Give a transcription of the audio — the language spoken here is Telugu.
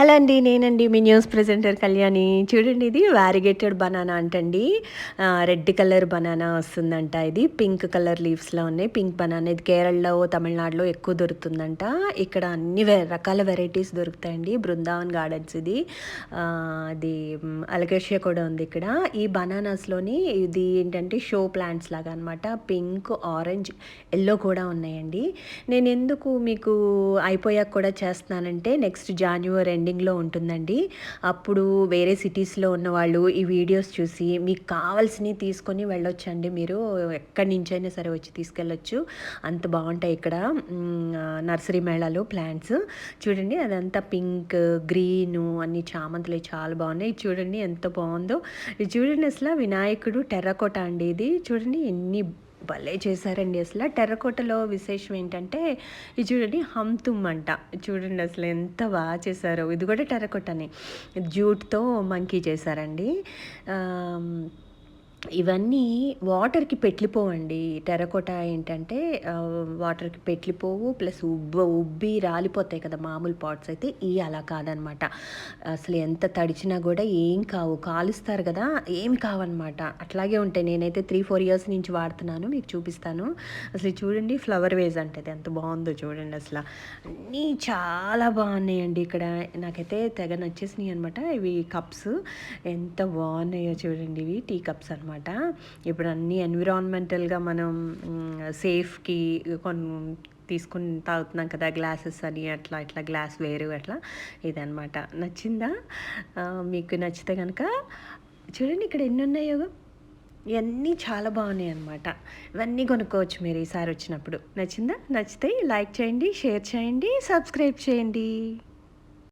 హలో అండి. నేనండి మీ న్యూస్ ప్రెజెంటర్ కళ్యాణి. చూడండి ఇది వారిగేటెడ్ బనానా అంటండి. రెడ్ కలర్ బనానా వస్తుందంట ఇది. పింక్ కలర్ లీవ్స్‌లో ఉన్నాయి. పింక్ బనానా ఇది కేరళలో, తమిళనాడులో ఎక్కువ దొరుకుతుందంట. ఇక్కడ అన్ని రకాల వెరైటీస్ దొరుకుతాయండి. బృందావన్ గార్డెన్స్ ఇది. అది అలకేషియా కూడా ఉంది ఇక్కడ. ఈ బనానాస్‌లోని ఇది ఏంటంటే షో ప్లాంట్స్ లాగా అనమాట. పింక్, ఆరెంజ్, యెల్లో కూడా ఉన్నాయండి. నేనెందుకు మీకు అయిపోయాక కూడా చేస్తున్నానంటే నెక్స్ట్ జాన్యువరి ఎండింగ్‌లో ఉంటుందండి. అప్పుడు వేరే సిటీస్‌లో ఉన్నవాళ్ళు ఈ వీడియోస్ చూసి మీకు కావాల్సినవి తీసుకొని వెళ్ళొచ్చండి మీరు. ఎక్కడి నుంచైనా సరే వచ్చి తీసుకెళ్ళొచ్చు. అంత బావుంటాయి ఇక్కడ. నర్సరీ మేళాలో ప్లాంట్స్. చూడండి అదంతా పింక్, గ్రీను అన్ని చామంతులు చాలా బాగున్నాయి. చూడండి ఎంత బావుందో. ఇది చూడండి అసల వినాయకుడు టెర్రకోట అండి ఇది. చూడండి ఎన్ని భలే చేశారండి అసలు. టెర్రకోటలో విశేషం ఏంటంటే ఇది చూడండి హంతుమ్ అంట. చూడండి అసలు ఎంత బాగా చేశారో. ఇది కూడా టెర్రకోటనే. జూట్‌తో మంకీ చేశారండి. ఇవన్నీ వాటర్‌కి పెట్లిపోవండి. టెర్రకోటా ఏంటంటే వాటర్‌కి పెట్లిపోవు. ప్లస్ ఉబ్బి రాలిపోతాయి కదా మామూలు పాట్స్ అయితే. ఇయి అలా కాదనమాట. అసలు ఎంత తడిచినా కూడా ఏం కావు. కాలుస్తారు కదా ఏమి కావనమాట. అట్లాగే ఉంటాయి. నేనైతే 3, 4 ఇయర్స్ నుంచి వాడుతున్నాను. మీకు చూపిస్తాను. అసలు చూడండి ఫ్లవర్ వేజ్ అంటే ఎంత బాగుందో చూడండి అసల. అన్నీ చాలా బాగున్నాయండి ఇక్కడ. నాకైతే తెగ నచ్చేసినాయి అనమాట. ఇవి కప్స్ ఎంత బాగున్నాయో చూడండి. ఇవి టీ కప్స్ అనమాట. ఇప్పుడు అన్నీ ఎన్విరాన్మెంటల్గా మనం సేఫ్కి తీసుకుని తాగుతున్నాం కదా గ్లాసెస్ అని అట్లా ఇట్లా గ్లాస్ వేరు అట్లా ఇదనమాట. నచ్చిందా? మీకు నచ్చితే కనుక చూడండి ఇక్కడ ఎన్ని ఉన్నాయో. ఇవన్నీ చాలా బాగున్నాయి అనమాట. ఇవన్నీ కొనుక్కోవచ్చు మీరు ఈసారి వచ్చినప్పుడు. నచ్చిందా? నచ్చితే లైక్ చేయండి, షేర్ చేయండి, సబ్స్క్రైబ్ చేయండి.